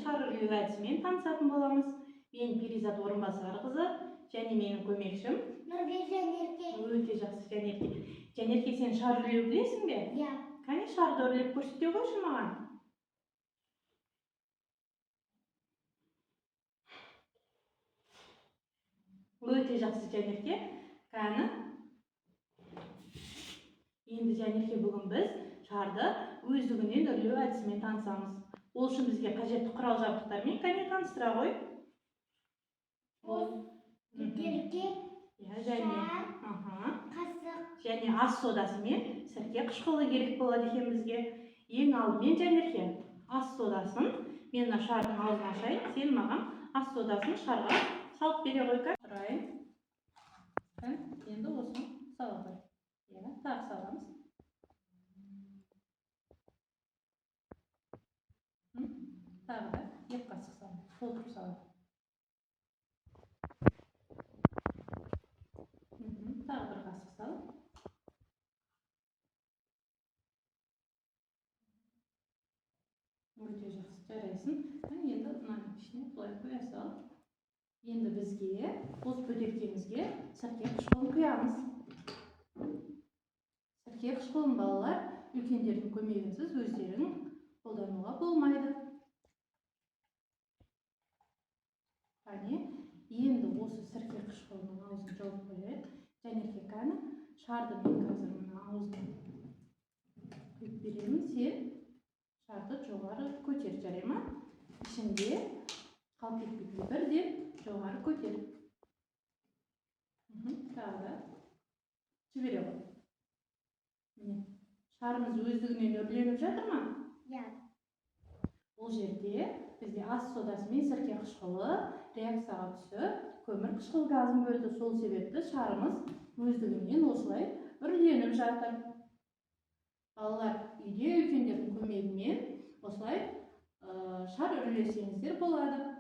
шар үрлеу әдісімен танысатын боламыз. Мен Перизат Орынбасарқызы және менің көмекшім Нұрбек Жанерке. Өте жақсы, Жанерке. Жанерке, сен шар үрлеу білесің бе? Иә. Қане шарды үрлеп көрсете қойшы маған. Өте жақсы, Жанерке. Қане? Енді Жанерке, бүгін біз шарды өздігінен үрлеу әдісімен танысамыз. Ол үшін бізге қажетті құрал жабдықтармен қане таныстыра ғой. Бөтелке, және қасық, және ас содасы мен сірке қышқылы керек болады екен бізге. Ең алдымен Жанерке, ас содасын мен мына шардың аузын ашайын, сен маған ас содасын шарға салып бере қой. Тұрайын. Енді осыны сала қой. Тағы саламыз. Тағы да 2 қасық салам. Толтырып салам. Тағы 1 қасық салып. Өте жақсы, жарайсың. Енді мынаның ішіне былай қоя сал. Енді бізге осы бөтелкемізге сірке қышқылын құямыз. Сірке қышқылын балалар үлкендердің көмегінсіз өздерің қолдануға болмайды. Енді осы сірке қышқылының аузын жауып қояйық. Жанерке, қане шарды мен қазір мына аузын құйып беремін. Сен шарды жоғары көтер, жарай ма? Ішінде қалып кетпейтін бірден жоғары көтер. Тағы да жібере қой. Шарымыз өздігінен үрленіп жатыр ма? Иә. Бұл жерде бізде ас содасы мен сірке қышқылы реакцияға түсіп, көмір қышқыл газын бөлді. Сол себепті шарымыз өздігінен осылай үрленіп жатыр. Балалар, үйде үлкендердің көмегімен осылай шар үрлесеңіздер болады.